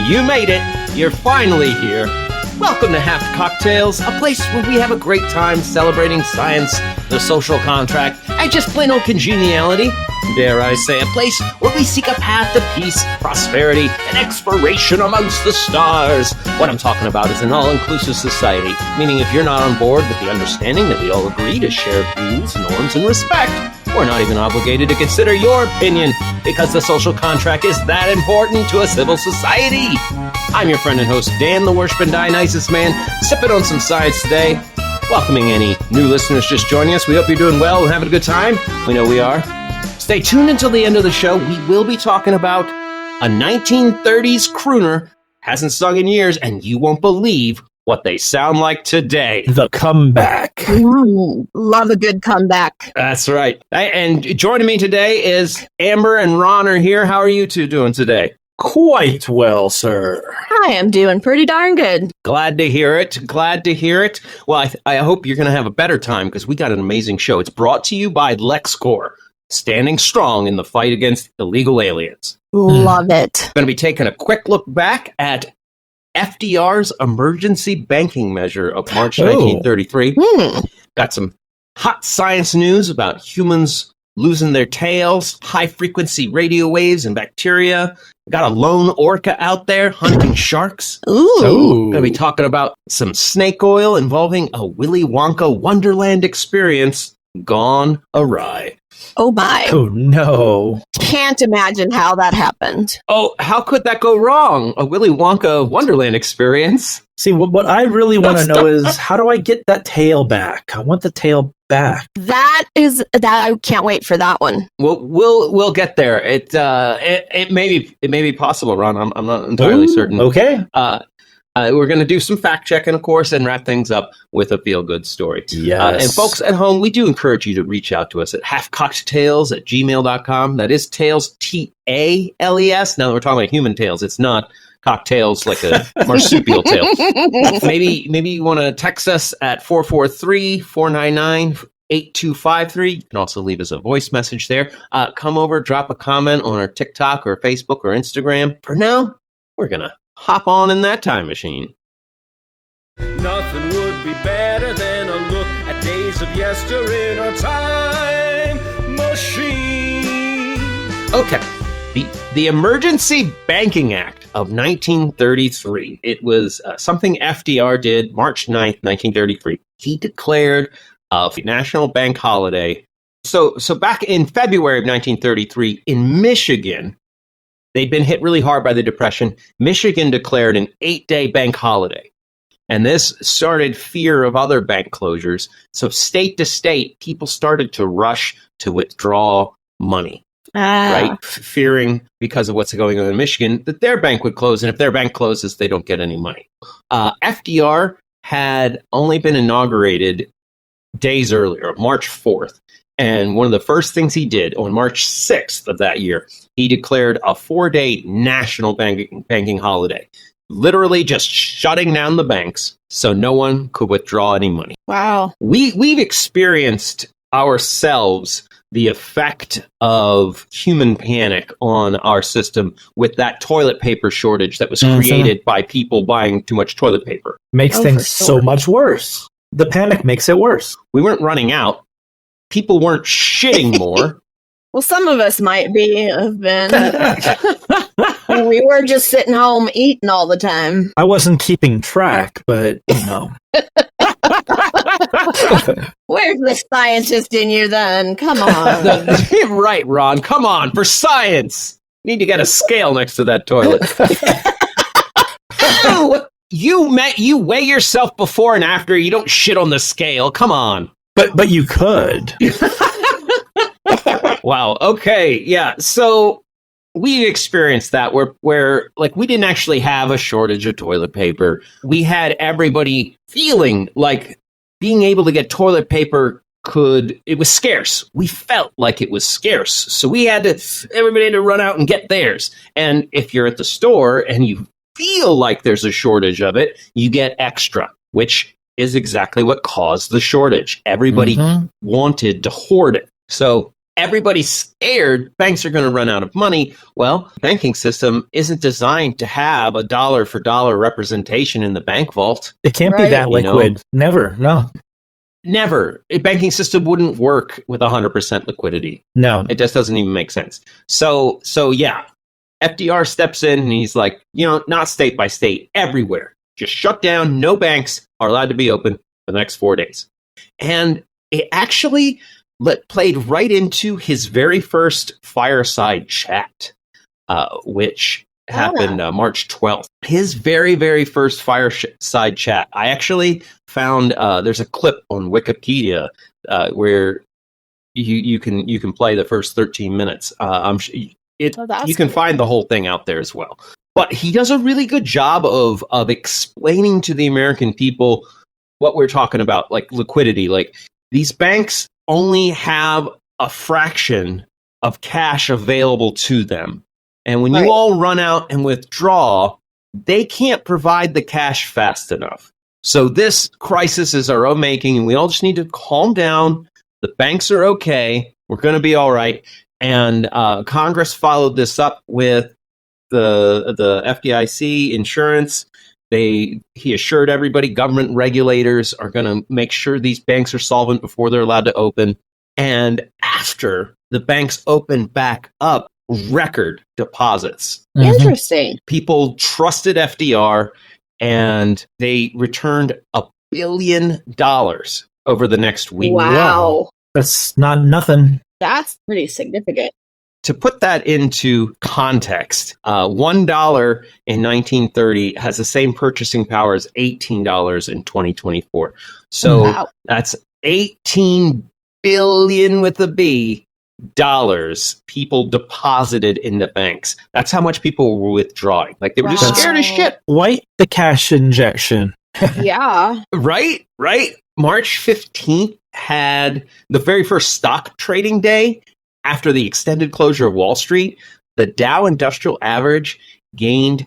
You made it. You're finally here. Welcome to Half Cocktails, a place where we have a great time celebrating science, the social contract, and just plain old congeniality. Dare I say, a place where we seek a path to peace, prosperity, and exploration amongst the stars. What I'm talking about is an all-inclusive society, meaning if you're not on board with the understanding that we all agree to share rules, norms, and respect, we're not even obligated to consider your opinion, because the social contract is that important to a civil society. I'm your friend and host, Dan, the Worship Dionysus Man, sipping on some science today. Welcoming any new listeners just joining us. We hope you're doing well and having a good time. We know we are. Stay tuned until the end of the show. We will be talking about a 1930s crooner, hasn't sung in years, and you won't believe what they sound like today. The comeback. Love a good comeback. That's right. And joining me today is Amber and Ron are here. How are you two doing today? Quite well, sir. I am doing pretty darn good. Glad to hear it. Glad to hear it. Well, I hope you're going to have a better time because we got an amazing show. It's brought to you by LexCorp, standing strong in the fight against illegal aliens. Love it. Going to be taking a quick look back at FDR's emergency banking measure of March 1933. Got some hot science news about humans losing their tails, high-frequency radio waves and bacteria. Got a lone orca out there hunting sharks. Ooh. Going to be talking about some snake oil involving a Willy Wonka Wonderland experience gone awry. Oh, my. Oh, no. Can't imagine how that happened. Oh, how could that go wrong? A Willy Wonka Wonderland experience? See, what I really want to know is, how do I get that tail back? I want the tail back. That I can't wait for that one. We'll get there. It may be possible, Ron. I'm not entirely certain. Okay. We're going to do some fact checking, of course, and wrap things up with a feel good story. Yes. And folks at home, we do encourage you to reach out to us at halfcocktails@gmail.com. That is tails, Tales. Now we're talking about human tails. It's not cocktails like a marsupial tail. Maybe you want to text us at 443-499-8253. You can also leave us a voice message there. Come over, drop a comment on our TikTok or Facebook or Instagram. For now, we're going to hop on in that time machine. Nothing would be better than a look at days of yester in a time machine. Okay. The Emergency Banking Act of 1933. It was something FDR did March 9th, 1933. He declared a national bank holiday. So back in February of 1933 in Michigan, they'd been hit really hard by the Depression. Michigan declared an 8-day bank holiday. And this started fear of other bank closures. So state to state, people started to rush to withdraw money. Right? Fearing because of what's going on in Michigan that their bank would close. And if their bank closes, they don't get any money. FDR had only been inaugurated days earlier, March 4th. And one of the first things he did on March 6th of that year, he declared a 4-day national banking holiday, literally just shutting down the banks so no one could withdraw any money. Wow. We've experienced ourselves the effect of human panic on our system with that toilet paper shortage that was created by people buying too much toilet paper. Makes things so much worse. The panic makes it worse. We weren't running out. People weren't shitting more. Well, some of us might have been. We were just sitting home eating all the time. I wasn't keeping track, but, you know. Where's the scientist in you then? Come on. Right, Ron. Come on. For science. You need to get a scale next to that toilet. You weigh yourself before and after. You don't shit on the scale. Come on. But you could. Wow. Okay. Yeah. So we experienced that where like we didn't actually have a shortage of toilet paper. We had everybody feeling like being able to get toilet paper it was scarce. We felt like it was scarce. So everybody had to run out and get theirs. And if you're at the store and you feel like there's a shortage of it, you get extra, which is exactly what caused the shortage. Everybody wanted to hoard it. So everybody's scared banks are going to run out of money. Well, the banking system isn't designed to have a dollar for dollar representation in the bank vault. It can't be Right. that liquid. Never. No. Never. A banking system wouldn't work with 100% liquidity. No. It just doesn't even make sense. So yeah, FDR steps in and he's like, not state by state, everywhere. Just shut down. No banks are allowed to be open for the next 4 days. And it actually played right into his very first fireside chat, which happened March 12th. His very, very first fireside chat. I actually found there's a clip on Wikipedia where you can play the first 13 minutes. You can find the whole thing out there as well. But he does a really good job of explaining to the American people what we're talking about, like liquidity. Like, these banks only have a fraction of cash available to them. And when you all run out and withdraw, they can't provide the cash fast enough. So this crisis is our own making, and we all just need to calm down. The banks are okay. We're going to be all right. And Congress followed this up with the FDIC insurance. He assured everybody government regulators are going to make sure these banks are solvent before they're allowed to open. And after the banks open back up, record deposits. Interesting. People trusted FDR, and they returned $1 billion over the next week. Wow. That's not nothing. That's pretty significant. To put that into context, $1 in 1930 has the same purchasing power as $18 in 2024. So that's 18 billion with a B dollars people deposited in the banks. That's how much people were withdrawing. Like, they were just scared as shit. Quite the cash injection. Yeah. Right. March 15th had the very first stock trading day after the extended closure of Wall Street. The Dow Industrial Average gained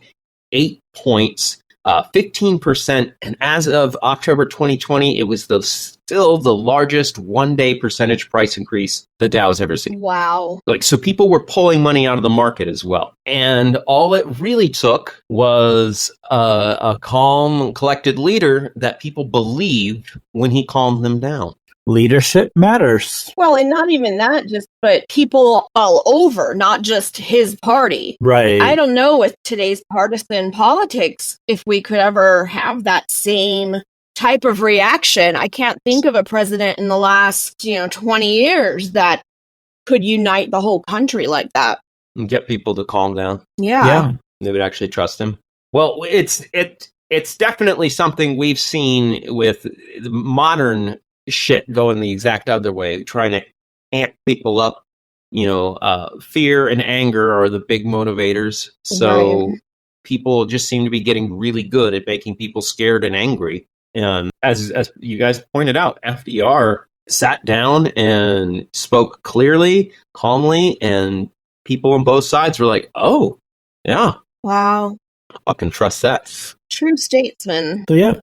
8 points, 15%. And as of October 2020, it was still the largest one-day percentage price increase the Dow has ever seen. Wow. So people were pulling money out of the market as well. And all it really took was a calm, collected leader that people believed when he calmed them down. Leadership matters. Well, and not even that, but people all over, not just his party. Right. I don't know with today's partisan politics if we could ever have that same type of reaction. I can't think of a president in the last, 20 years that could unite the whole country like that. And get people to calm down. Yeah. They would actually trust him. Well, it's definitely something we've seen with modern shit going the exact other way, trying to amp people up. Fear and anger are the big motivators. So people just seem to be getting really good at making people scared and angry. And as you guys pointed out, FDR sat down and spoke clearly, calmly, and people on both sides were like, oh, yeah. Wow. I fucking trust that. True statesman. So, yeah.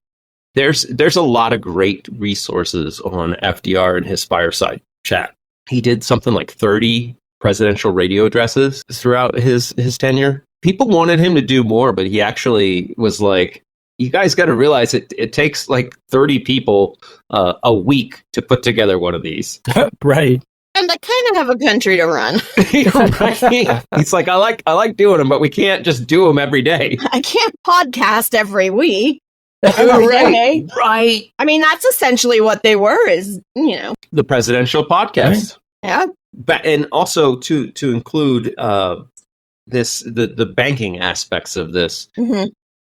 There's a lot of great resources on FDR and his fireside chat. He did something like 30 presidential radio addresses throughout his tenure. People wanted him to do more, but he actually was like, you guys got to realize it takes like 30 people a week to put together one of these. Right. And I kind of have a country to run. Right. He's like, I like doing them, but we can't just do them every day. I can't podcast every week. Right. I mean, that's essentially what they were, is, the presidential podcast. Yeah. But, and also to include the banking aspects of this,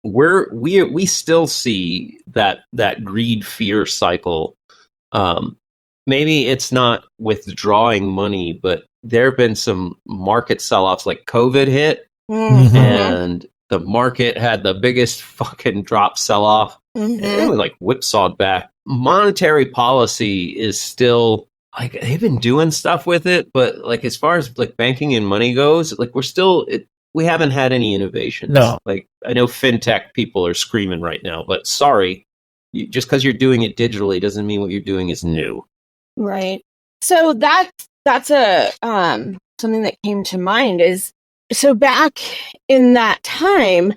we still see that greed fear cycle. Maybe it's not withdrawing money, but there have been some market sell-offs, like COVID hit, and the market had the biggest fucking drop sell-off. It was like whipsawed back. Monetary policy is still, like, they've been doing stuff with it, but like, as far as like banking and money goes, like, we haven't had any innovations. No. Like, I know fintech people are screaming right now, but sorry, just because you're doing it digitally doesn't mean what you're doing is new. Right. So that's that's a something that came to mind is, so back in that time,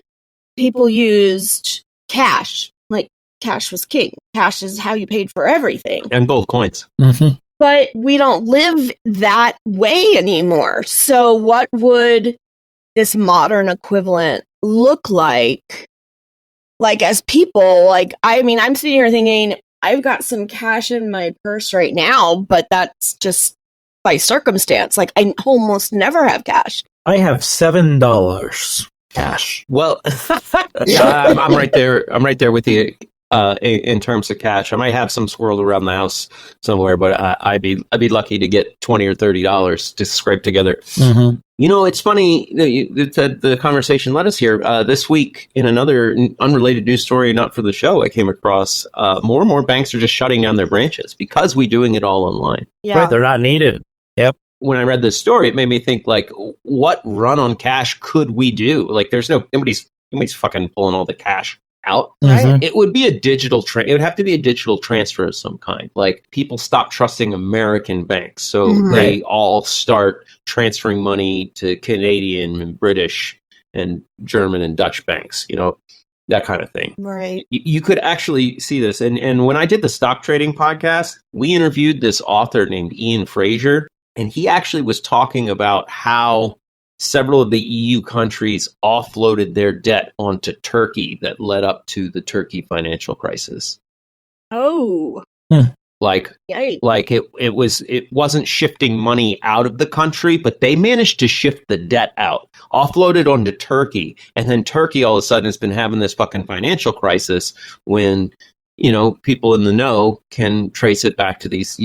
people used cash. Like, cash was king. Cash is how you paid for everything. And gold coins. Mm-hmm. But we don't live that way anymore. So what would this modern equivalent look like? Like, as people, like, I mean, I'm sitting here thinking, I've got some cash in my purse right now, but that's just by circumstance. Like, I almost never have cash. I have $7 cash. Well, yeah, I'm right there. I'm right there with you in terms of cash. I might have some swirled around the house somewhere, but I'd be lucky to get $20 or $30 to scrape together. Mm-hmm. You know, it's funny that the conversation led us here. This week, in another unrelated news story, not for the show, I came across more and more banks are just shutting down their branches because we're doing it all online. Yeah. Right, they're not needed. Yep. When I read this story, it made me think, like, what run on cash could we do? Like, there's nobody's fucking pulling all the cash out. Mhm. It would be a digital it would have to be a digital transfer of some kind. Like, people stop trusting American banks, so they all start transferring money to Canadian and British and German and Dutch banks, you know, that kind of thing. Right. You could actually see this. And when I did the stock trading podcast, we interviewed this author named Ian Fraser, and he actually was talking about how several of the EU countries offloaded their debt onto Turkey that led up to the Turkey financial crisis. Oh. Like, Yikes. like it wasn't shifting money out of the country, but they managed to shift the debt out, offloaded onto Turkey, and then Turkey all of a sudden has been having this fucking financial crisis when, you know, people in the know can trace it back to these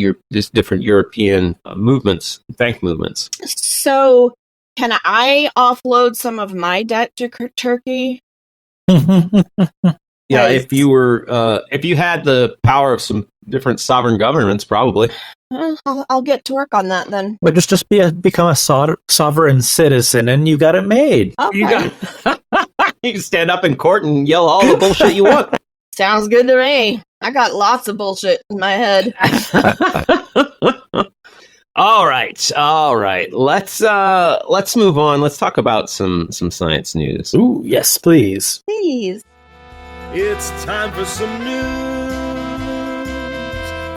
different European movements, bank movements. So, can I offload some of my debt to Turkey? Yeah, if you had the power of some different sovereign governments, probably. I'll get to work on that then. Well, just become a sovereign citizen, and you got it made. Okay. You can stand up in court and yell all the bullshit you want. Sounds good to me. I got lots of bullshit in my head. All right. Let's move on. Let's talk about some science news. Ooh, yes, please. Please. It's time for some news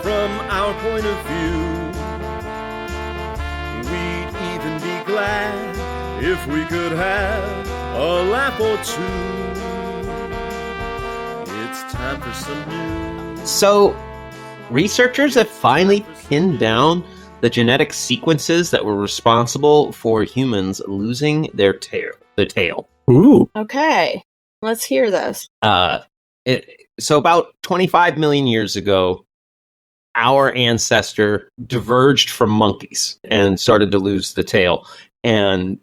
from our point of view. We'd even be glad if we could have a laugh or two. It's time for some news. So, researchers have finally pinned down the genetic sequences that were responsible for humans losing their tail. Ooh. Okay. Let's hear this. So about 25 million years ago, our ancestor diverged from monkeys and started to lose the tail. And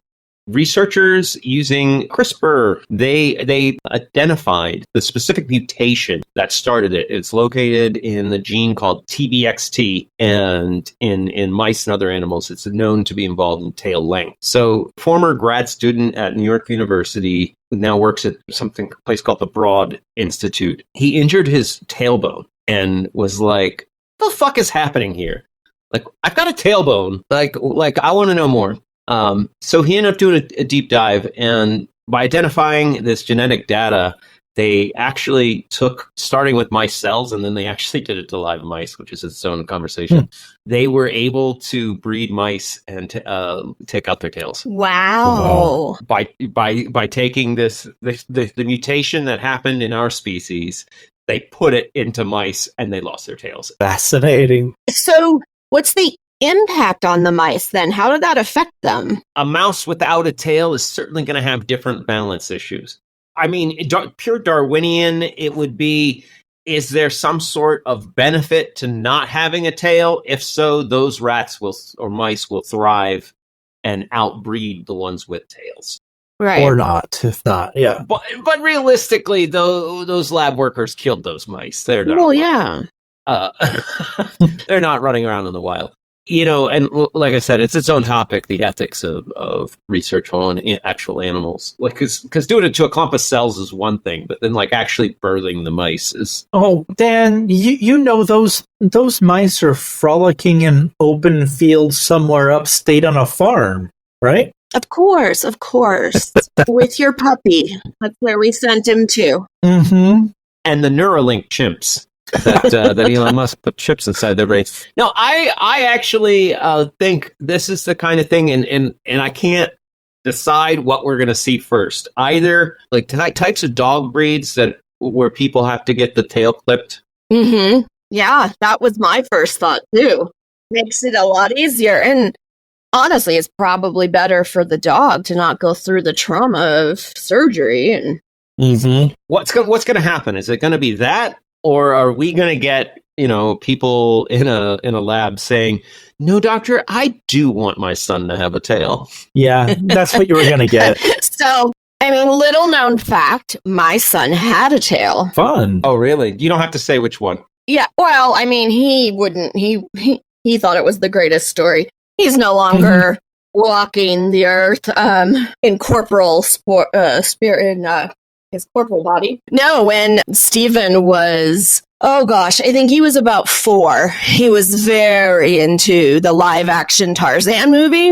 researchers using CRISPR, they identified the specific mutation that started it. It's located in the gene called TBXT, and in mice and other animals, it's known to be involved in tail length. So, former grad student at New York University now works at a place called the Broad Institute. He injured his tailbone and was like, "The fuck is happening here? Like, I've got a tailbone. Like I want to know more." So he ended up doing a deep dive, and by identifying this genetic data, they actually starting with mice cells, and then they actually did it to live mice, which is its own conversation. They were able to breed mice and take out their tails. Wow. By taking the mutation that happened in our species, they put it into mice, and they lost their tails. Fascinating. So, what's the impact on the mice then? How did that affect them? A mouse without a tail is certainly going to have different balance issues. I mean, pure Darwinian, it would be, is there some sort of benefit to not having a tail? If so, those mice will thrive and outbreed the ones with tails. Right. Or not, if not, yeah. But realistically, though, those lab workers killed those mice. They're not. Well, yeah. They're not running around in the wild. and like I said, it's its own topic, the ethics of research on actual animals. Like, because doing it to a clump of cells is one thing, but then like actually birthing the mice is. Oh, Dan, you know those mice are frolicking in open fields somewhere upstate on a farm, right? Of course. With your puppy. That's where we sent him to. Mm-hmm. And the Neuralink chimps. that Elon Musk put chips inside their brains. No, I actually think this is the kind of thing, and I can't decide what we're going to see first. Either like types of dog breeds where people have to get the tail clipped. Mm-hmm. Yeah, that was my first thought too. Makes it a lot easier, and honestly, it's probably better for the dog to not go through the trauma of surgery. And what's going to happen? Is it going to be that? Or are we going to get, people in a lab saying, "No, doctor, I do want my son to have a tail." Yeah, that's what you were going to get. So, little known fact, my son had a tail. Fun. Oh, really? You don't have to say which one. Yeah, well, he wouldn't. He thought it was the greatest story. He's no longer walking the earth in corporal spirit in his corporal body. No, when Stephen was, I think he was about 4. He was very into the live action Tarzan movie.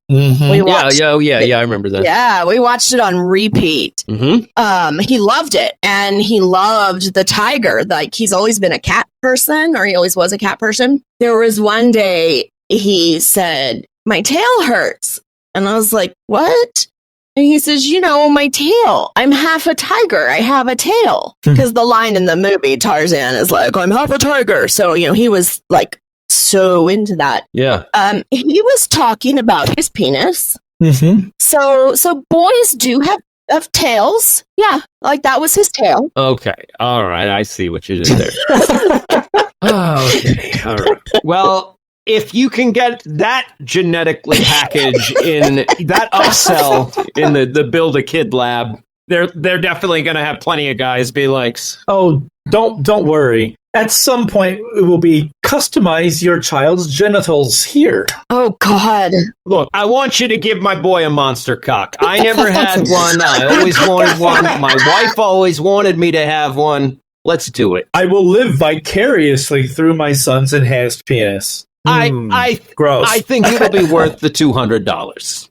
Mm-hmm. I remember that. Yeah, we watched it on repeat. Mm-hmm. He loved it, and he loved the tiger. Like, he's always been a cat person, or he always was a cat person. There was one day he said, "My tail hurts." And I was like, "What?" And he says, "My tail. I'm half a tiger. I have a tail." Because the line in the movie, Tarzan is like, "I'm half a tiger." So, he was like so into that. Yeah. He was talking about his penis. Mm-hmm. So boys do have tails. Yeah. Like, that was his tail. Okay. All right. I see what you did there. Okay. All right. Well, if you can get that genetically package in that upsell in the Build a Kid lab, they're definitely going to have plenty of guys be like, "Oh, don't worry. At some point, it will be customize your child's genitals here." Oh, God. "Look, I want you to give my boy a monster cock. I never had one. I always wanted one. My wife always wanted me to have one. Let's do it. I will live vicariously through my son's enhanced penis." Gross. I think it'll be worth the $200.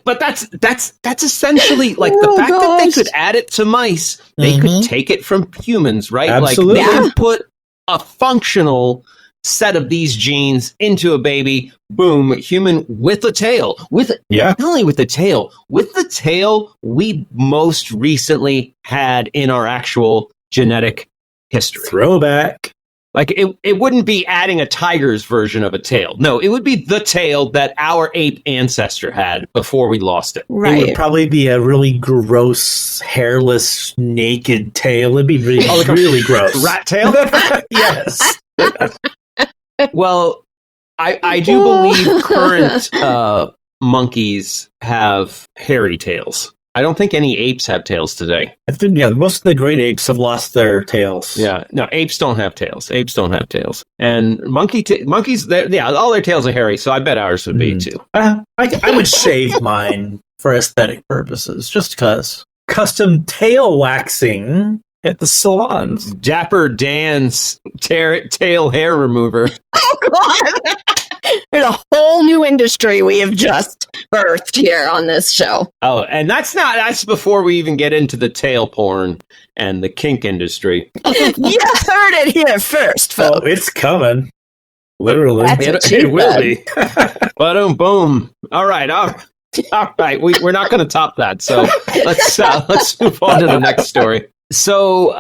But that's essentially like the fact that they could add it to mice. They could take it from humans, right? Absolutely. Like, they could put a functional set of these genes into a baby. Boom, human with a tail. Not only with the tail, with the tail we most recently had in our actual genetic history. Throwback. Like, it wouldn't be adding a tiger's version of a tail. No, it would be the tail that our ape ancestor had before we lost it. Right. It would probably be a really gross, hairless, naked tail. It'd be really, really gross. Rat tail? Yes. Well, I do believe current monkeys have hairy tails. I don't think any apes have tails today. I think, most of the great apes have lost their tails. Yeah, no, apes don't have tails. And monkeys, all their tails are hairy, so I bet ours would be too. I would shave mine for aesthetic purposes, just because. Custom tail waxing at the salons. Dapper Dan's tail hair remover. Oh, God. There's a whole new industry we have just birthed here on this show. Oh, and that's before we even get into the tail porn and the kink industry. You heard it here first, folks. Oh, it's coming. Literally. It will be. Boom. All right. We're not going to top that. So let's move on to the next story. So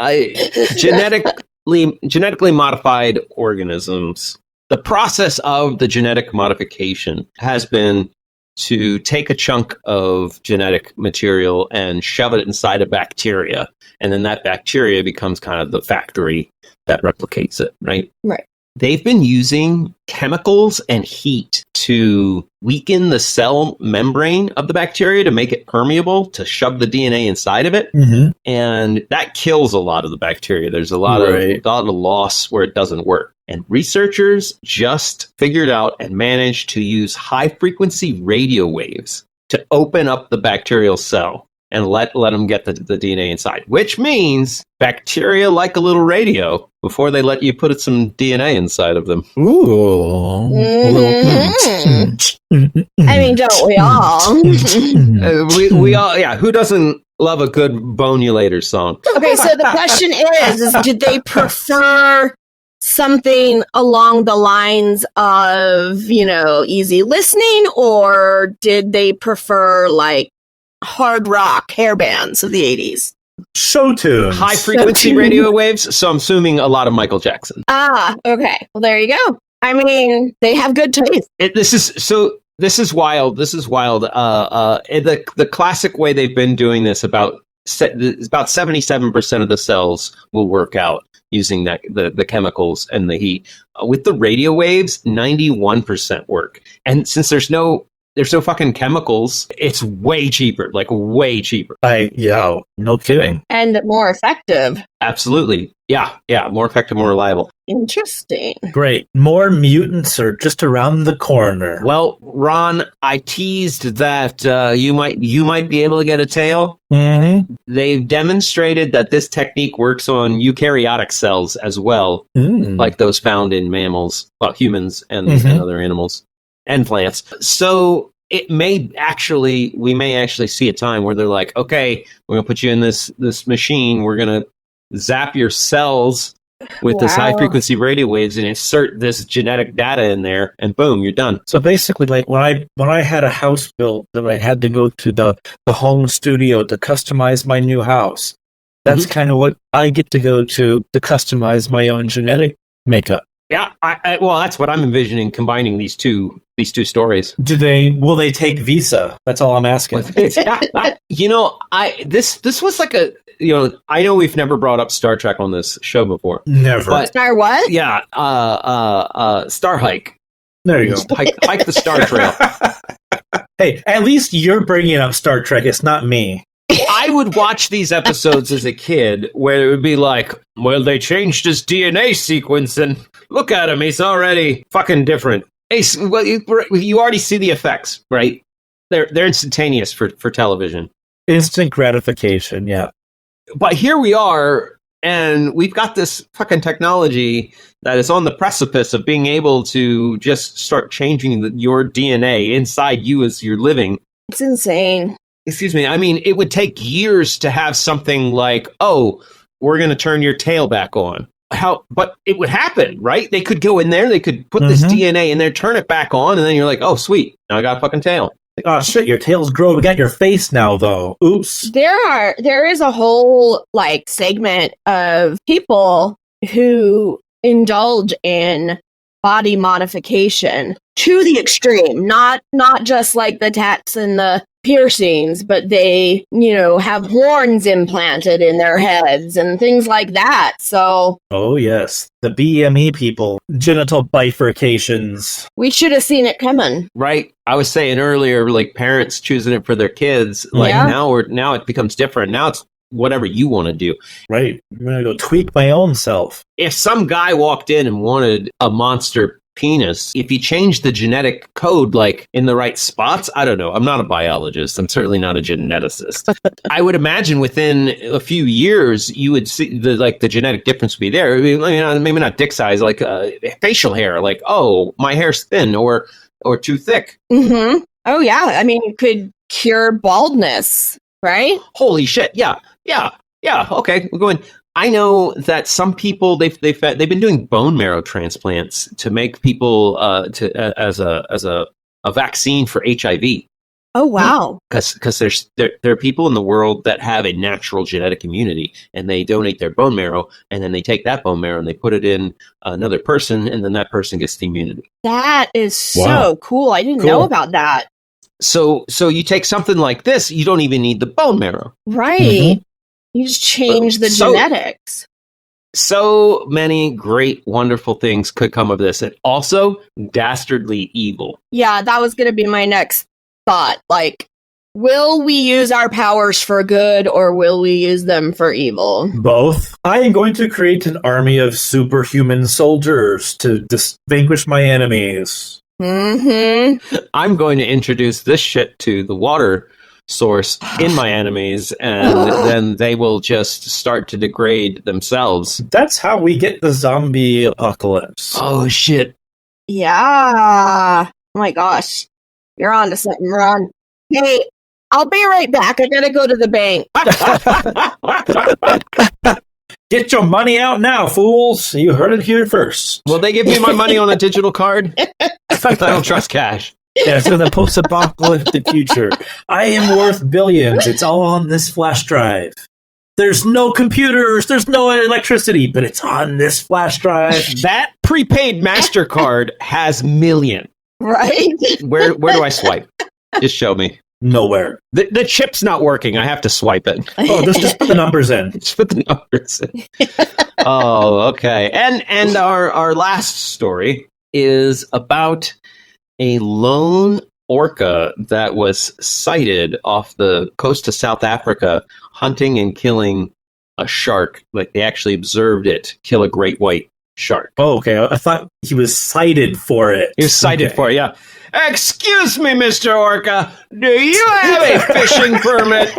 genetically modified organisms. The process of the genetic modification has been to take a chunk of genetic material and shove it inside a bacteria. And then that bacteria becomes kind of the factory that replicates it, right? Right. they've been using chemicals and heat to weaken the cell membrane of the bacteria to make it permeable, to shove the DNA inside of it. Mm-hmm. And that kills a lot of the bacteria. There's a lot of loss where it doesn't work. And researchers just figured out and managed to use high-frequency radio waves to open up the bacterial cell and let them get the DNA inside, which means bacteria like a little radio before they let you put some DNA inside of them. Ooh. Mm-hmm. I mean, don't we all? We all, yeah. Who doesn't love a good Bonulator song? Okay, so the question is did they prefer something along the lines of, easy listening, or did they prefer like hard rock hair bands of the 80s? Show tunes. High frequency radio waves. So I'm assuming a lot of Michael Jackson. Ah, okay. Well, there you go. I mean, they have good taste. This is wild. This is wild. The classic way they've been doing this, about 77% of the cells will work out using the chemicals and the heat. With the radio waves, 91% work. And since there's no fucking chemicals, it's way cheaper, like way cheaper. No kidding. And more effective. Absolutely. Yeah, more effective, more reliable. Interesting. Great. More mutants are just around the corner. Well, Ron, I teased that you might be able to get a tail. Mm-hmm. They've demonstrated that this technique works on eukaryotic cells as well, like those found in mammals, well, humans and other animals and plants. So we may actually see a time where they're like, okay, we're going to put you in this machine. We're going to zap your cells with this high frequency radio waves and insert this genetic data in there, and boom, you're done. So basically, like when I had a house built, that I had to go to the home studio to customize my new house. That's kind of what I get to go to customize my own genetic makeup. Yeah, well, that's what I'm envisioning, combining these two stories. Will they take Visa? That's all I'm asking. This was like I know we've never brought up Star Trek on this show before. Never. But, Star what? Yeah, Star Hike. There you go. Hike the Star Trail. Hey, at least you're bringing up Star Trek. It's not me. I would watch these episodes as a kid where it would be like, well, they changed his DNA sequence and look at him, he's already fucking different. Well, you already see the effects, right? They're instantaneous for television. Instant gratification, yeah. But here we are, and we've got this fucking technology that is on the precipice of being able to just start changing your DNA inside you as you're living. It's insane. Excuse me. I mean, it would take years to have something like, oh, we're going to turn your tail back on. But it would happen, right? They could go in there, they could put this DNA in there, turn it back on, and then you're like, oh, sweet, now I got a fucking tail. Oh shit, your tail's grown. We got your face now, though. Oops. There is a whole segment of people who indulge in body modification to the extreme, not just like the tats and the piercings, but they, have horns implanted in their heads and things like that. So, oh yes, the BME people, genital bifurcations. We should have seen it coming, right? I was saying earlier, like parents choosing it for their kids. Like now it becomes different. Now it's whatever you want to do. Right. I'm gonna go tweak my own self. If some guy walked in and wanted a monster penis, if you change the genetic code like in the right spots, I don't know, I'm not a biologist, I'm certainly not a geneticist. I would imagine within a few years you would see the genetic difference would be there. I mean, maybe not dick size, like facial hair, like, oh, my hair's thin or too thick. Oh yeah, I mean, you could cure baldness, right? Holy shit. Yeah, okay, we're going. I know that some people they've been doing bone marrow transplants to make people as a vaccine for HIV. Oh wow! Because there are people in the world that have a natural genetic immunity, and they donate their bone marrow, and then they take that bone marrow and they put it in another person, and then that person gets the immunity. That is so cool! I didn't know about that. So you take something like this, you don't even need the bone marrow, right? You just change the genetics. So many great, wonderful things could come of this, and also dastardly evil. Yeah, that was going to be my next thought. Like, will we use our powers for good or will we use them for evil? Both. I am going to create an army of superhuman soldiers to vanquish my enemies. Mm-hmm. I'm going to introduce this shit to the water source in my enemies, and then they will just start to degrade themselves. That's how we get the zombie apocalypse. Oh, shit. Yeah. Oh my gosh. You're on to something, Ron. Hey, I'll be right back. I gotta go to the bank. Get your money out now, fools. You heard it here first. Will they give me my money on a digital card? I don't trust cash. Yeah, it's in the post-apocalyptic future. I am worth billions. It's all on this flash drive. There's no computers. There's no electricity, but it's on this flash drive. That prepaid MasterCard has million. Right? Where do I swipe? Just show me. Nowhere. The chip's not working. I have to swipe it. Oh, just put the numbers in. Just put the numbers in. Oh, okay. And our last story is about a lone orca that was sighted off the coast of South Africa hunting and killing a shark. Like, they actually observed it kill a great white shark. Oh, okay. I thought he was cited for it. He was cited for it, yeah. Excuse me, Mr. Orca. Do you have a fishing permit?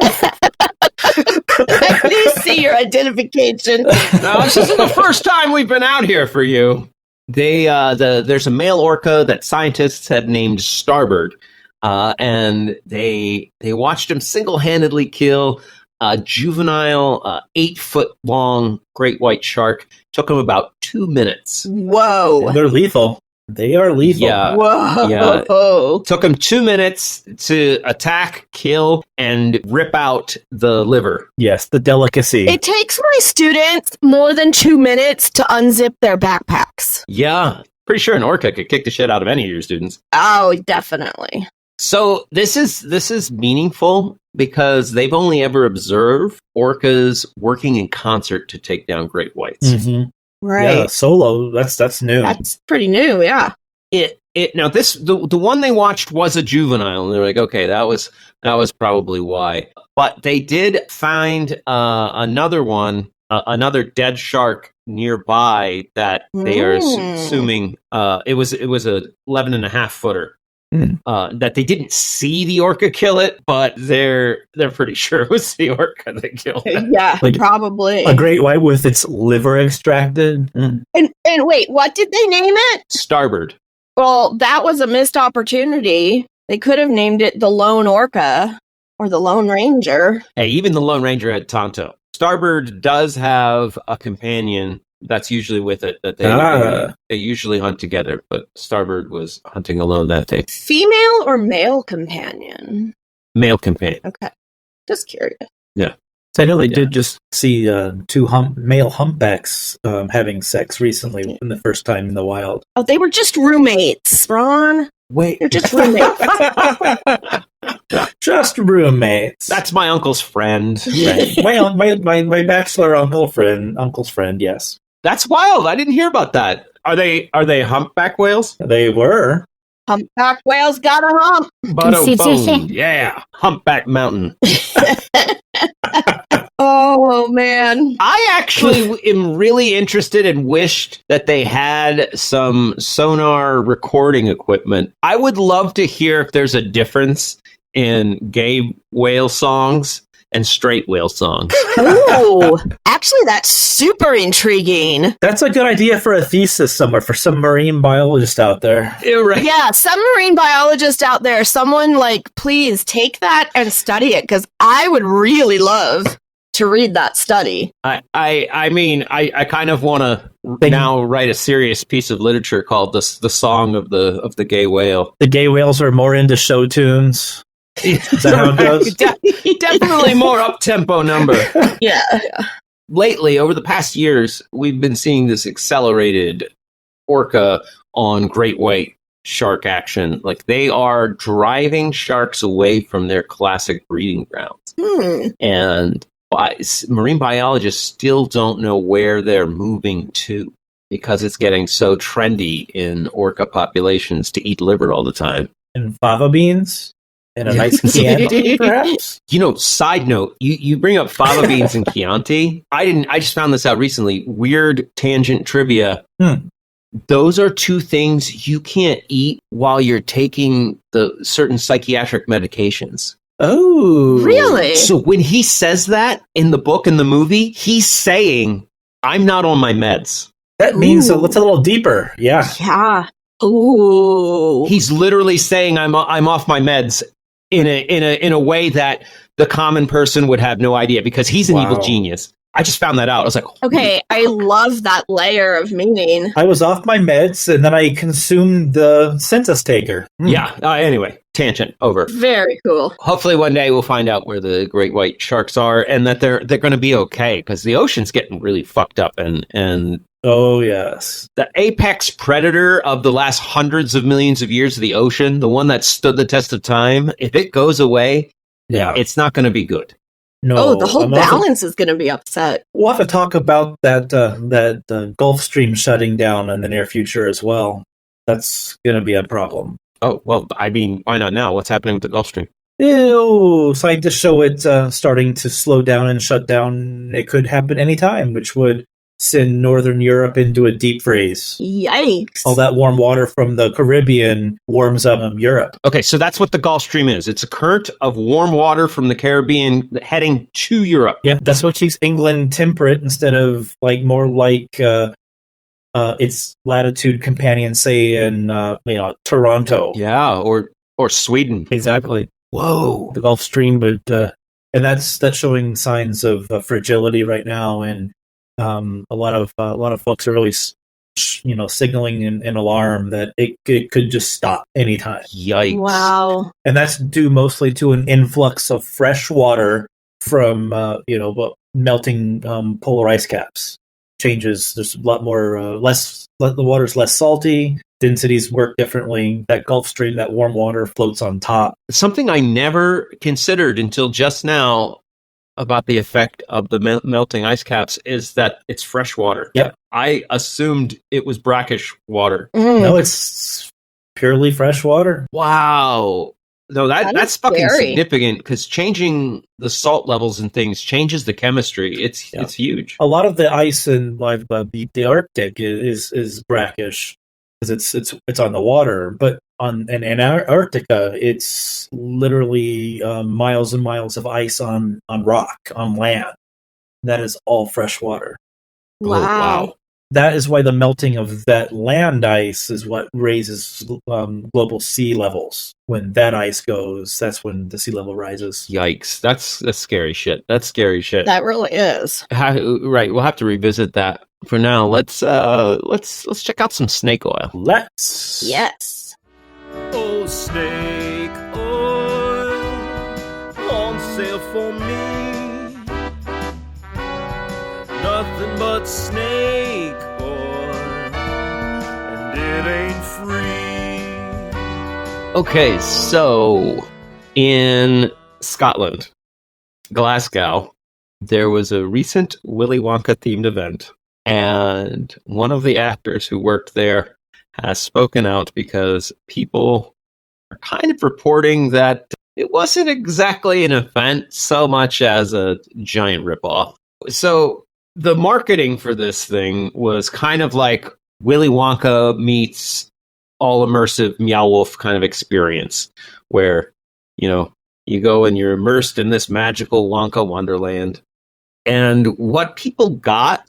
Please see your identification. No, this isn't the first time we've been out here for you. There's a male orca that scientists have named Starboard, and they watched him single-handedly kill a juvenile 8-foot-long great white shark. Took him about 2 minutes. Whoa. They're lethal. They are lethal. Yeah. Whoa. Yeah. Took him 2 minutes to attack, kill, and rip out the liver. Yes, the delicacy. It takes my students more than 2 minutes to unzip their backpacks. Yeah. Pretty sure an orca could kick the shit out of any of your students. Oh, definitely. So this is meaningful because they've only ever observed orcas working in concert to take down great whites. Mm-hmm. Right. Yeah, solo. That's new. That's pretty new, yeah. Now the one they watched was a juvenile, and they're like, okay, that was probably why. But they did find another one, another dead shark nearby that they are assuming it was a 11.5 footer. That they didn't see the orca kill it, but they're pretty sure it was the orca that killed it. Yeah, Like, probably. a great white with its liver extracted. And wait, what did they name it? Starboard. Well, that was a missed opportunity. They could have named it the Lone Orca or the Lone Ranger. Hey, even the Lone Ranger had Tonto. Starboard does have a companion that's usually with it that they usually hunt together, but Starboard was hunting alone that day. Female or male companion? Male companion. Okay. Just curious. Yeah. So I know they did just see two male humpbacks having sex recently in the first time in the wild. Oh, they were just roommates, Ron. Wait. They're just roommates. Just roommates. That's my uncle's friend. right. my bachelor uncle's friend, yes. That's wild. I didn't hear about that. Are they humpback whales? They were. Humpback whales got a hump. Bone. Yeah. Humpback mountain. Oh, man. I actually am really interested and wished that they had some sonar recording equipment. I would love to hear if there's a difference in gay whale songs and straight whale songs. Ooh, actually, that's super intriguing. That's a good idea for a thesis somewhere for some marine biologist out there. You're right. Yeah, some marine biologist out there, someone please take that and study it, because I would really love to read that study. I mean, I kind of want to now write a serious piece of literature called the song of the gay whale. The gay whales are more into show tunes. Is that how it goes? Definitely more up-tempo number. Yeah. Lately, over the past years, we've been seeing this accelerated orca on great white shark action. Like, they are driving sharks away from their classic breeding grounds. And Marine biologists still don't know where they're moving to because it's getting so trendy in orca populations to eat liver all the time. And fava beans? And a nice Chianti, perhaps? Side note, you bring up fava beans and Chianti. I just found this out recently. Weird tangent trivia. Those are two things you can't eat while you're taking the certain psychiatric medications. Oh. Really? So when he says that in the book and the movie, he's saying, I'm not on my meds. That means it's a little deeper. Yeah. Yeah. Ooh. He's literally saying I'm off my meds in a way that the common person would have no idea because he's an evil genius. I just found that out. I was like, okay, I love that layer of meaning. I was off my meds and then I consumed the census taker. Yeah. Anyway, tangent over. Very cool. Hopefully one day we'll find out where the great white sharks are and that they're going to be okay because the ocean's getting really fucked up and oh yes, the apex predator of the last hundreds of millions of years of the ocean, the one that stood the test of time, if it goes away, it's not going to be good. No, the whole balance is going to be upset. We'll have to talk about that Gulf Stream shutting down in the near future as well. That's going to be a problem. Oh, well, I mean, why not now? What's happening with the Gulf Stream? Scientists show it starting to slow down and shut down. It could happen anytime, which would send Northern Europe into a deep freeze. Yikes. All that warm water from the Caribbean warms up Europe. Okay, so that's what the Gulf Stream is. It's a current of warm water from the Caribbean heading to Europe. Yeah, that's what keeps England temperate instead of more like its latitude companion, say in Toronto. Yeah, or Sweden. Exactly. Whoa, the Gulf Stream, but and that's showing signs of fragility right now, and a lot of folks are really signaling an alarm that it could just stop anytime. Yikes! Wow. And that's due mostly to an influx of fresh water from melting polar ice caps. Changes. There's a lot more the water's less salty. Densities work differently. That Gulf Stream, that warm water floats on top. Something I never considered until just now about the effect of the melting ice caps is that it's fresh water. Yep. I assumed it was brackish water. No, it's purely fresh water. Wow. No, that's fucking scary. significant because changing the salt levels and things changes the chemistry. It's huge. A lot of the ice in the Arctic is brackish because it's on the water, but in Antarctica, it's literally miles and miles of ice on rock, on land. That is all fresh water. Wow. Oh, wow. That is why the melting of that land ice is what raises global sea levels. When that ice goes, that's when the sea level rises. Yikes. That's scary shit. That's scary shit. That really is. Right. We'll have to revisit that. For now, let's check out some snake oil. Let's. Yes. Oh, snake oil on sale for me. Nothing but snake oil, and it ain't free. Okay, so in Scotland, Glasgow, there was a recent Willy Wonka-themed event, and one of the actors who worked there has spoken out because people are kind of reporting that it wasn't exactly an event so much as a giant ripoff. So the marketing for this thing was kind of like Willy Wonka meets all immersive Meow Wolf kind of experience where, you go and you're immersed in this magical Wonka wonderland. And what people got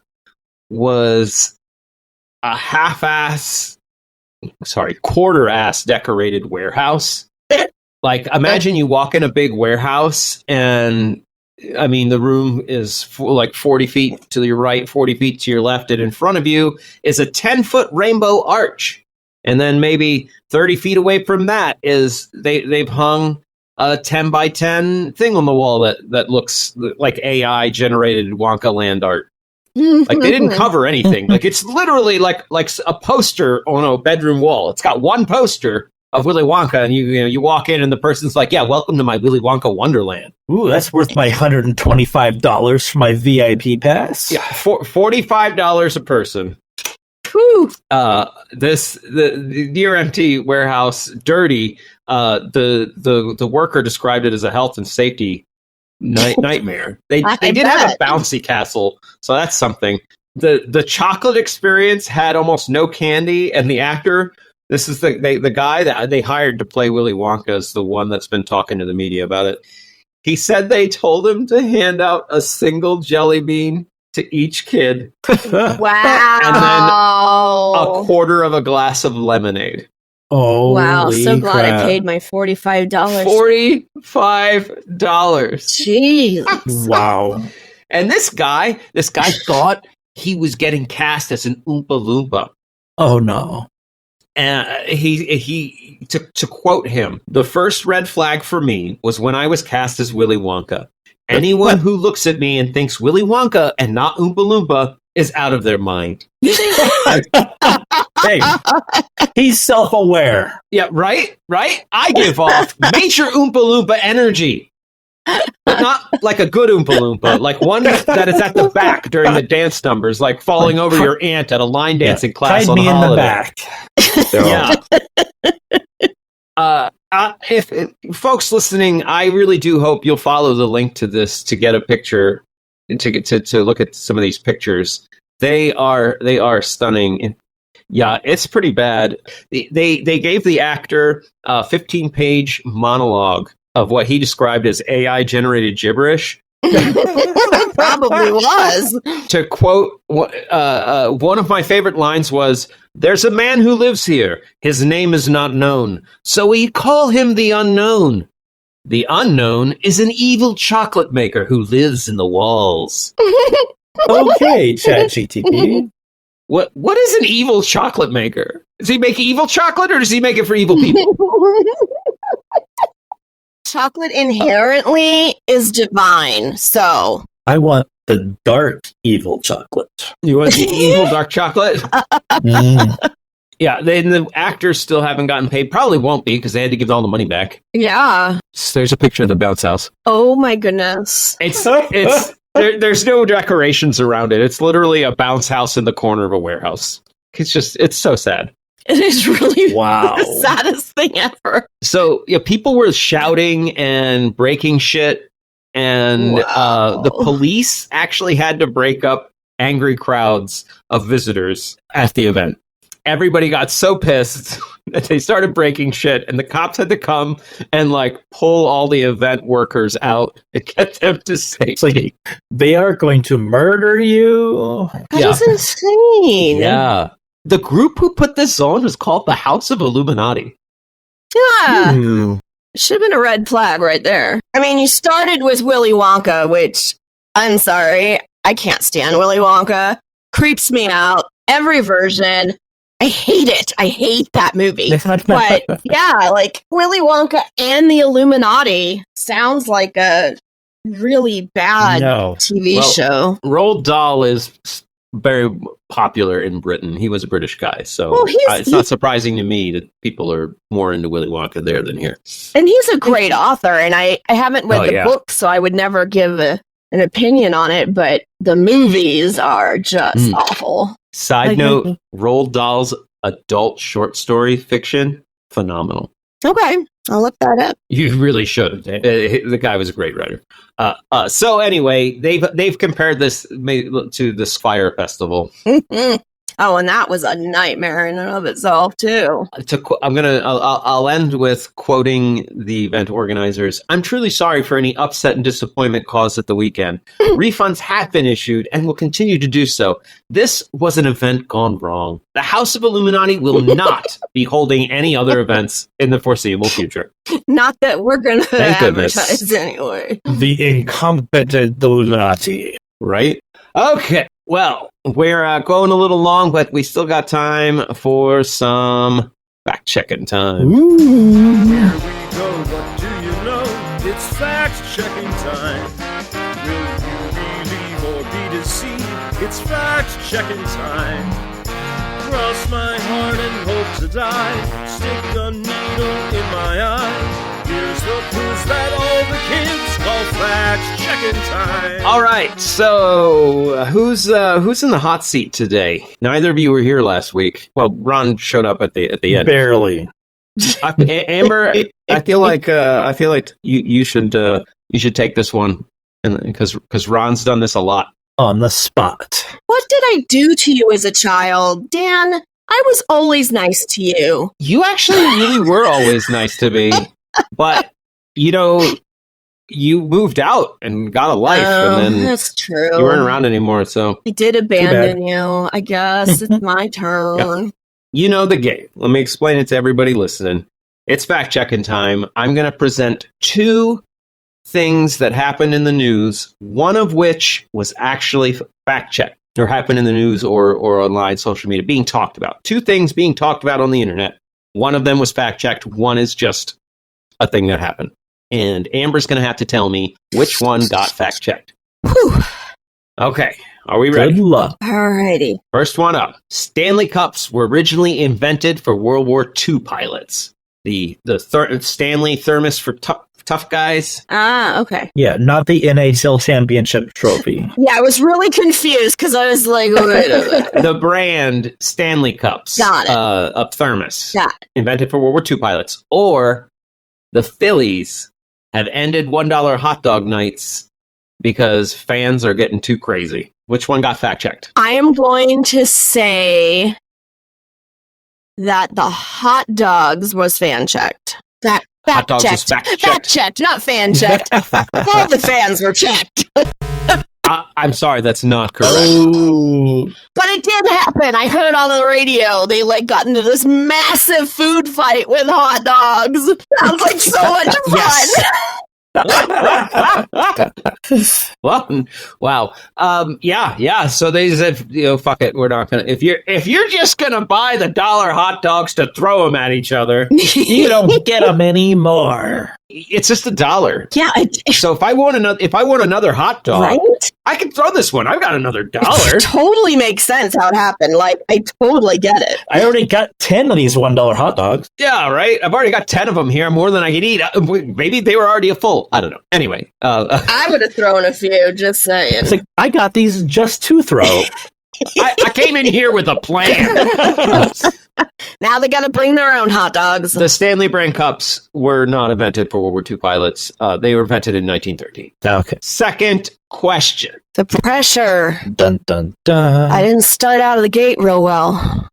was a quarter-ass decorated warehouse. Like, imagine you walk in a big warehouse and, I mean, the room is 40 feet to your right, 40 feet to your left, and in front of you is a 10-foot rainbow arch. And then maybe 30 feet away from that is they've hung a 10 by 10 thing on the wall that looks like AI generated Wonka land art. Like, they didn't cover anything. Like, it's literally like a poster on a bedroom wall. It's got one poster of Willy Wonka, and you walk in, and the person's like, "Yeah, welcome to my Willy Wonka Wonderland." Ooh, that's worth my $125 for my VIP pass. Yeah, $45 a person. Whew. The near empty warehouse, dirty. The worker described it as a health and safety nightmare. They did have a bouncy castle, so that's something. The chocolate experience had almost no candy, and the actor. This is the guy that they hired to play Willy Wonka is the one that's been talking to the media about it. He said they told him to hand out a single jelly bean to each kid. Wow. And then a quarter of a glass of lemonade. Oh, wow. So glad I paid my $45. $45. Jeez. Wow. And this guy thought he was getting cast as an Oompa Loompa. Oh, no. And he to quote him, "The first red flag for me was when I was cast as Willy Wonka. Anyone who looks at me and thinks Willy Wonka and not Oompa Loompa is out of their mind." Hey, he's self-aware. Yeah, right? I give off major Oompa Loompa energy. But not like a good Oompa Loompa, like one that is at the back during the dance numbers, like falling over your aunt at a line dancing class on me a holiday. in the back. Yeah. If folks listening, I really do hope you'll follow the link to this to get a picture and to get to look at some of these pictures. They are stunning. And yeah, it's pretty bad. They gave the actor a 15-page monologue of what he described as AI generated gibberish. Probably was. To quote, one of my favorite lines was, "There's a man who lives here. His name is not known. So we call him the Unknown. The Unknown is an evil chocolate maker who lives in the walls." Okay, ChatGTP. What is an evil chocolate maker? Does he make evil chocolate or does he make it for evil people? Chocolate inherently is divine, so I want the dark evil chocolate. You want the evil dark chocolate? Mm. Yeah, the actors still haven't gotten paid. Probably won't be because they had to give all the money back. yeah. There's a picture of the bounce house. Oh my goodness. It's there's no decorations around it. It's literally a bounce house in the corner of a warehouse. It's so sad. It is really Wow. the saddest thing ever. So yeah, people were shouting and breaking shit, and Wow. the police actually had to break up angry crowds of visitors at the event. Everybody got so pissed that they started breaking shit, and the cops had to come and like pull all the event workers out and get them to safety. It's like they are going to murder you. That is insane. Yeah. The group who put this on was called the House of Illuminati. Yeah. Hmm. Should have been a red flag right there. I mean, you started with Willy Wonka, which, I'm sorry, I can't stand Willy Wonka. Creeps me out. Every version. I hate it. I hate that movie. But yeah, like Willy Wonka and the Illuminati sounds like a really bad No. TV show. Roald Dahl is very popular in Britain. He was a British guy, so Well, it's not surprising to me that people are more into Willy Wonka there than here. And he's a great author, and I haven't read the book, so I would never give an opinion on it, but the movies are just awful. Side note, Roald Dahl's adult short story fiction, phenomenal. Okay, I'll look that up. You really should. The guy was a great writer. So anyway, they've compared this to this Fyre Festival. Oh, and that was a nightmare in and of itself too. I'll end with quoting the event organizers. "I'm truly sorry for any upset and disappointment caused at the weekend. Refunds have been issued and will continue to do so. This was an event gone wrong. The House of Illuminati will not be holding any other events in the foreseeable future." Not that we're going to Thank goodness. advertise anyway. The incompetent Illuminati. Right? Okay. Well, we're going a little long, but we still got time for some fact-checking time. Ooh. Here we go, what do you know? It's fact-checking time. Will you believe or be deceived? It's fact-checking time. cross my heart and hope to die. Stick a needle in my eye. Here's the proof that all the kids call facts. Checkin' time. All right, so who's in the hot seat today? Neither of you were here last week. Well, Ron showed up at the end. Barely. Amber, I feel like you should take this one, because Ron's done this a lot. On the spot. What did I do to you as a child? Dan, I was always nice to you. You actually really were always nice to me, but you moved out and got a life, and then that's true. You weren't around anymore, so I did abandon you. I guess it's my turn. Yeah. You know the game. Let me explain it to everybody listening. It's fact checking time. I'm going to present two things that happened in the news, one of which was actually fact checked or happened in the news or online social media being talked about. Two things being talked about on the internet. One of them was fact checked. One is just a thing that happened. And Amber's going to have to tell me which one got fact checked. Okay. Are we ready? Good luck. Alrighty. First one up. Stanley Cups were originally invented for World War II pilots. The Stanley thermos for tough guys. Okay. Yeah, not the NHL championship trophy. Yeah, I was really confused because I was like, wait a minute. The brand Stanley Cups. Got it. Up thermos. Got it. Invented for World War II pilots. Or the Phillies have ended $1 hot dog nights because fans are getting too crazy. Which one got fact checked? I am going to say that the hot dogs was fan checked. Hot dogs was fact checked. fact Fact checked, not fan checked. All the fans were checked. I'm sorry, that's not correct. Oh. But it did happen. I heard on the radio they got into this massive food fight with hot dogs. Sounds like so much fun. Yes. Well, wow. Yeah. So they said, fuck it. We're not gonna. If you're just gonna buy the dollar hot dogs to throw them at each other, You don't get them anymore. it's just $1. Yeah. So if I want another hot dog, Right? I can throw this one. I've got another It $1. totally makes sense how it happened. I totally get it. I already got 10 of these $1 hot dogs. Yeah, right. I've already got 10 of them here, more than I can eat. Maybe they were already full. I don't know. Anyway, I would have thrown a few, just saying. It's like, I got these just to throw. I came in here with a plan. Now they got to bring their own hot dogs. The Stanley brand cups were not invented for World War II pilots. They were invented in 1930. Okay. Second question. The pressure. Dun, dun, dun. I didn't start out of the gate real well.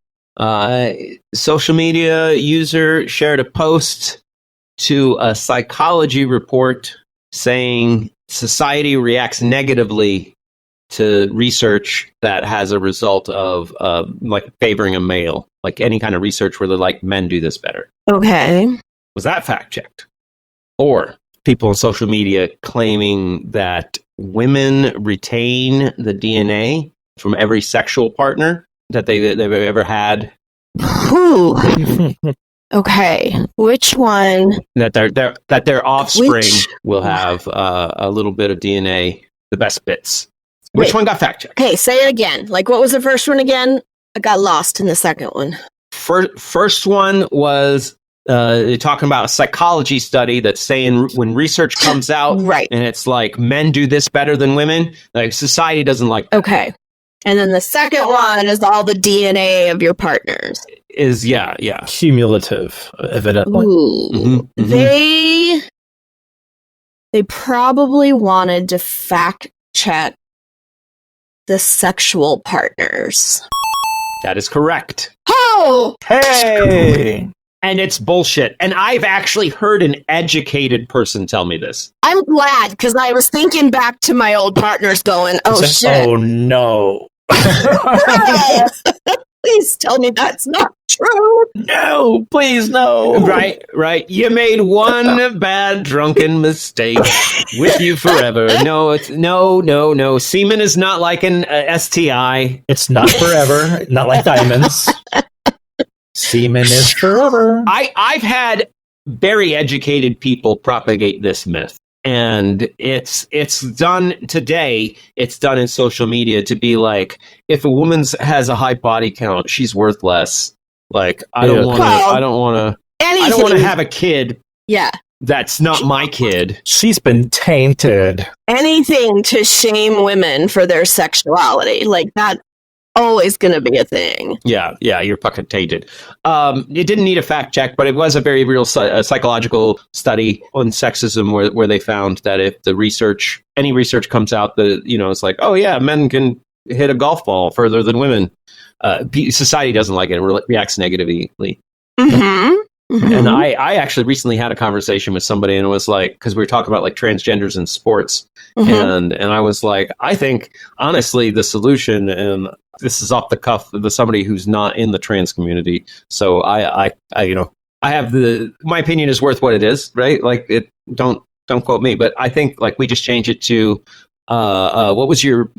Social media user shared a post to a psychology report saying society reacts negatively to research that has a result of favoring a male, like any kind of research where they're like, men do this better. Okay. Was that fact checked? Or people on social media claiming that women retain the DNA from every sexual partner that they've ever had? Whew. Okay. Which one? That their offspring will have a little bit of DNA, the best bits. Which one got fact checked? Okay, say it again. What was the first one again? I got lost in the second one. First one was talking about a psychology study that's saying when research comes out, right, and it's like men do this better than women, like society doesn't like that. Okay. And then the second one is all the DNA of your partners. Yeah. Cumulative, evidently. Ooh. Mm-hmm. They probably wanted to fact check the sexual partners. That is correct. Oh! Hey! And it's bullshit. And I've actually heard an educated person tell me this. I'm glad, because I was thinking back to my old partners going, oh shit. Oh no. Please tell me that's not true. No, please no. Right. You made one bad drunken mistake with you forever. No, it's no. Semen is not like an STI. It's not forever. Not like diamonds. Semen is forever. I've had very educated people propagate this myth. And it's done today. It's done in social media to be like, if a woman has a high body count, she's worth less. Like, I don't want to have a kid. Yeah. That's not my kid. She's been tainted. Anything to shame women for their sexuality. Like, that's always going to be a thing. Yeah, you're fucking tainted. It didn't need a fact check, but it was a very real psychological study on sexism where they found that if any research comes out that, it's like, oh yeah, men can hit a golf ball further than women. Society doesn't like it. It reacts negatively. Mm-hmm. Mm-hmm. And I actually recently had a conversation with somebody, and it was like, because we were talking about like transgenders in sports, and I was like, I think honestly the solution, and this is off the cuff of somebody who's not in the trans community, so I have my opinion is worth what it is, right? Like, don't quote me, but I think like we just change it to what was your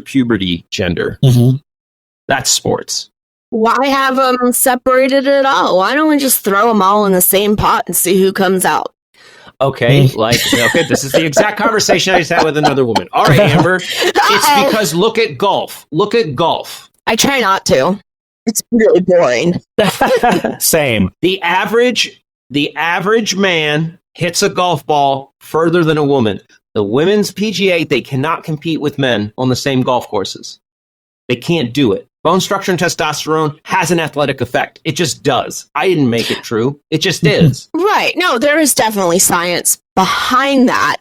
puberty gender? Mm-hmm. That's sports. Why have them separated at all? Why don't we just throw them all in the same pot and see who comes out? Okay, this is the exact conversation I just had with another woman. All right, Amber, it's because look at golf. I try not to. It's really boring. Same. The average man hits a golf ball further than a woman. The women's PGA, they cannot compete with men on the same golf courses. They can't do it. Bone structure and testosterone has an athletic effect. It just does. I didn't make it true. It just is. Right. No, there is definitely science behind that.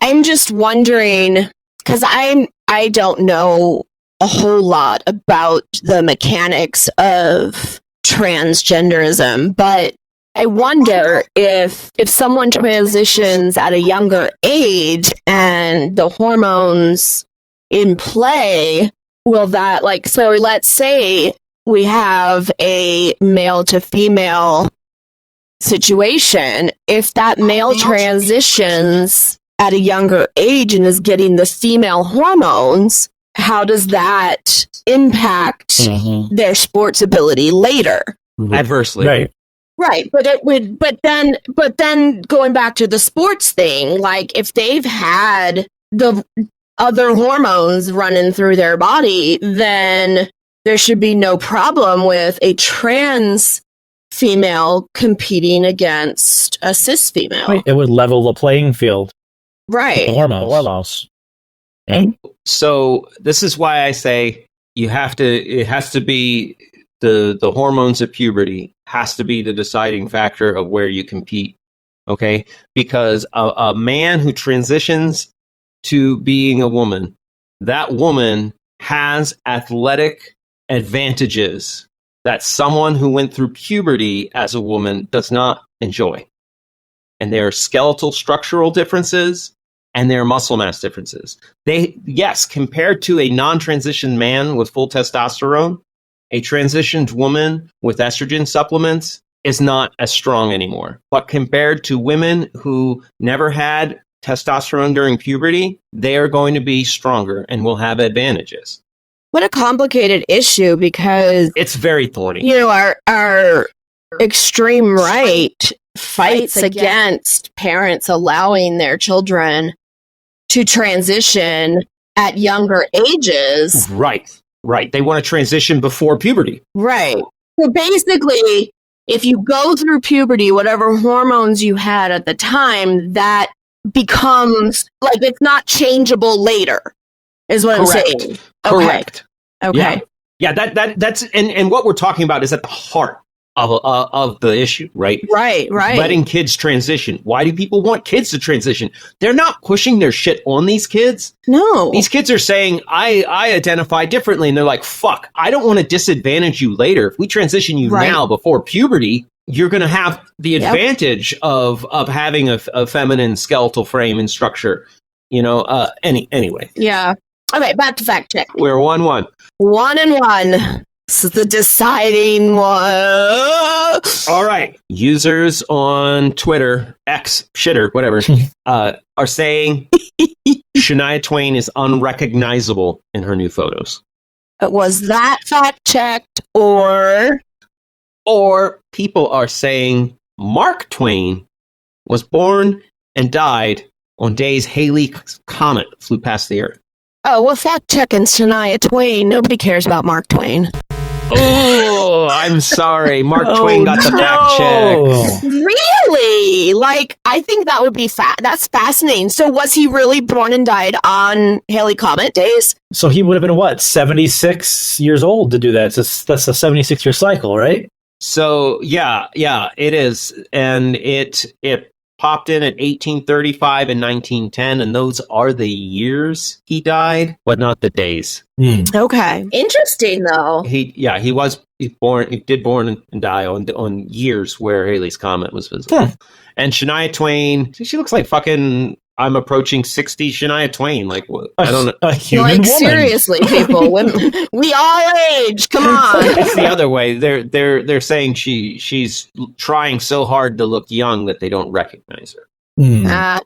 I'm just wondering, because I don't know a whole lot about the mechanics of transgenderism, but I wonder if someone transitions at a younger age and the hormones in play, will that, like, so let's say we have a male to female situation. If that male transitions at a younger age and is getting the female hormones, how does that impact their sports ability later? Adversely. Right, but then going back to the sports thing, like if they've had the other hormones running through their body, then there should be no problem with a trans female competing against a cis female. Right. It would level the playing field. Right. Hormones. So this is why I say it has to be the hormones of puberty has to be the deciding factor of where you compete. Okay? Because a man who transitions to being a woman, that woman has athletic advantages that someone who went through puberty as a woman does not enjoy. And there are skeletal structural differences and there are muscle mass differences. Compared to a non-transitioned man with full testosterone, a transitioned woman with estrogen supplements is not as strong anymore. But compared to women who never had testosterone during puberty, they are going to be stronger and will have advantages. What a complicated issue, because it's very thorny. Our extreme right fights against parents allowing their children to transition at younger ages. Right. They want to transition before puberty. Right. So basically, if you go through puberty, whatever hormones you had at the time, that becomes, like, it's not changeable later, is what I'm saying. Correct. Okay. Yeah, that's and what we're talking about is at the heart of the issue, right? Right. Letting kids transition. Why do people want kids to transition? They're not pushing their shit on these kids. No. These kids are saying, I identify differently, and they're like, fuck, I don't want to disadvantage you later. If we transition you now before puberty, you're going to have the advantage of having a feminine skeletal frame and structure. Anyway. Yeah. Okay, back to fact check. We're 1-1. 1-1. This is the deciding one. All right. Users on Twitter, X, shitter, whatever, are saying Shania Twain is unrecognizable in her new photos. Was that fact checked, or people are saying Mark Twain was born and died on days Halley's Comet flew past the Earth. Oh, well, fact checking Shania Twain. Nobody cares about Mark Twain. Oh, I'm sorry. Mark Twain got the fact check. Really? Like, I think that would be that's fascinating. So was he really born and died on Halley Comet days? So he would have been, what, 76 years old to do that? So that's a 76-year cycle, right? So, yeah, it is. And it popped in at 1835 and 1910, and those are the years he died, but not the days. Okay. Interesting, though. He did born and die on years where Halley's Comet was visible. And Shania Twain, she looks like fucking I'm approaching 60 Shania Twain. Like, what? I don't know. A human woman. Seriously, people. We all age. Come on. It's the other way. They're saying she's trying so hard to look young that they don't recognize her.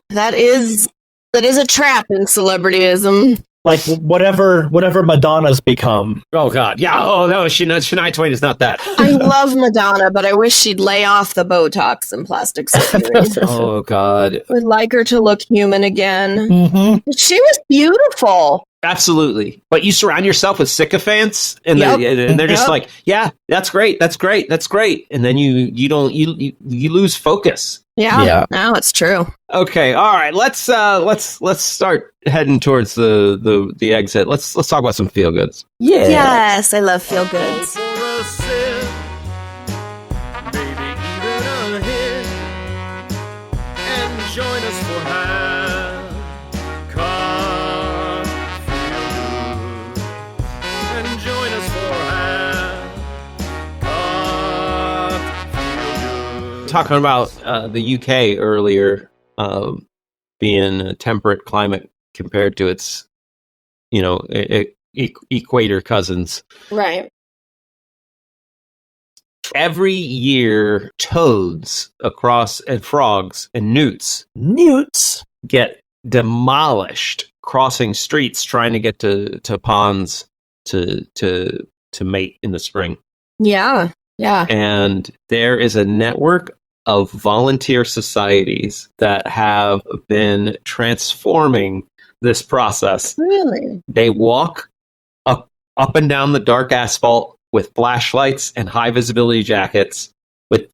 That is a trap in celebrityism. Like whatever Madonna's become. Oh God, yeah. Oh no, Shania Twain is not that. I love Madonna, but I wish she'd lay off the Botox and plastic surgery. Oh God, would like her to look human again. Mm-hmm. She was beautiful. Absolutely, but you surround yourself with sycophants, and they're just like, yeah, that's great, and then you lose focus. Yeah. No, it's true. Okay, all right. Let's start heading towards the exit. Let's talk about some feel goods. Yeah. Yes, I love feel goods. For a sip, maybe even a hit, and join us for half car feel good, and join us for half car feel good. Talking about the UK earlier, being a temperate climate compared to its, equator cousins. Right. Every year, toads and frogs and newts get demolished crossing streets trying to get to ponds to mate in the spring. Yeah. Yeah. And there is a network of volunteer societies that have been transforming this process. Really? They walk up and down the dark asphalt with flashlights and high visibility jackets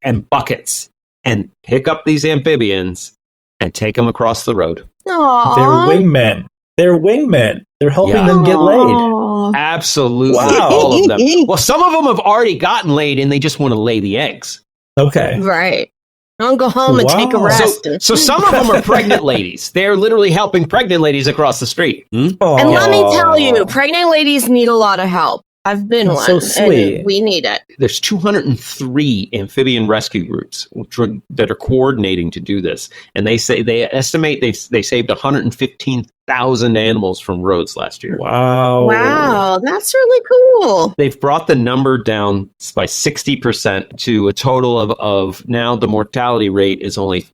and buckets and pick up these amphibians and take them across the road. Aww. They're wingmen. They're helping them get laid. Absolutely. Wow. All of them. Well, some of them have already gotten laid and they just want to lay the eggs. Okay. Right. I'll go home and take a rest. So some of them are pregnant ladies. They're literally helping pregnant ladies across the street. And let me tell you, pregnant ladies need a lot of help. I've been one. So sweet. And we need it. There's 203 amphibian rescue groups that are coordinating to do this. And they estimate they saved 115,000 animals from roads last year. Wow. That's really cool. They've brought the number down by 60% to a total of now the mortality rate is only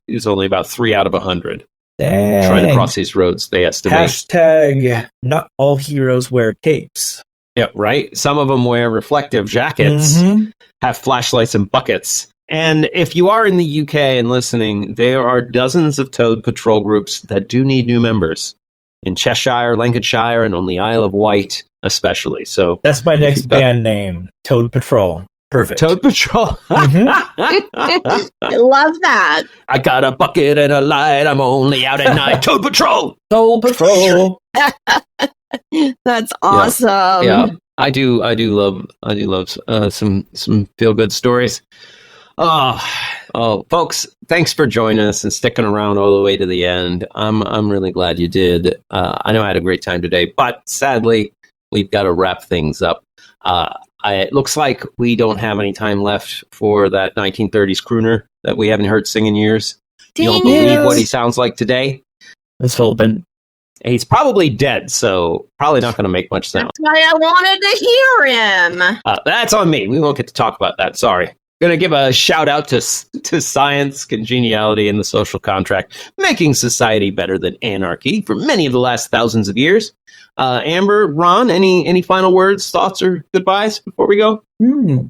about 3 out of 100. Dang. Trying to cross these roads, they estimate. # not all heroes wear capes. Yeah, right. Some of them wear reflective jackets, have flashlights and buckets. And if you are in the UK and listening, there are dozens of toad patrol groups that do need new members in Cheshire, Lancashire, and on the Isle of Wight, especially. So that's my next band name, Toad Patrol. Perfect. Toad Patrol. I love that. I got a bucket and a light. I'm only out at night. Toad Patrol. Toad Patrol. That's awesome. Yeah, I do love some feel good stories. Oh, folks, thanks for joining us and sticking around all the way to the end. I'm really glad you did. I know I had a great time today, but sadly, we've got to wrap things up. It looks like we don't have any time left for that 1930s crooner that we haven't heard sing in years. You don't believe what he sounds like today? Let's hope. He's probably dead, so probably not going to make much sound. That's why I wanted to hear him. That's on me. We won't get to talk about that. Sorry. Going to give a shout out to science, congeniality, and the social contract, making society better than anarchy for many of the last thousands of years. Amber, Ron, any final words, thoughts, or goodbyes before we go?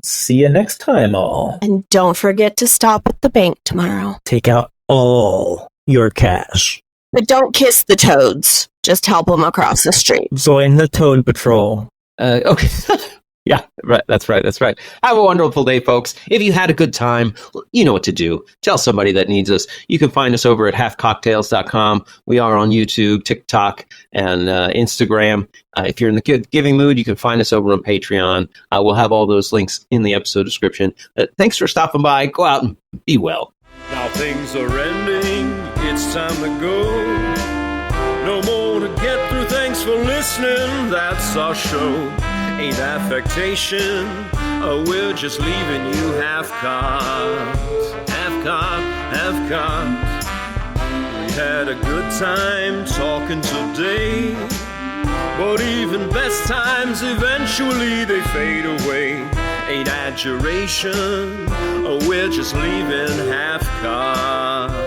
See you next time, all. And don't forget to stop at the bank tomorrow. Take out all your cash. But don't kiss the toads. Just help them across the street. Join the Toad Patrol. Okay. Yeah, right. That's right. Have a wonderful day, folks. If you had a good time, you know what to do. Tell somebody that needs us. You can find us over at halfcocktails.com. We are on YouTube, TikTok, and Instagram. If you're in the giving mood, you can find us over on Patreon. We'll have all those links in the episode description. Thanks for stopping by. Go out and be well. Now things are ending, it's time to go. No more to get through, thanks for listening, that's our show. Ain't affectation, we're just leaving you half-cocked. We had a good time talking today, but even best times eventually they fade away. Ain't adjuration, we're just leaving half-cocked.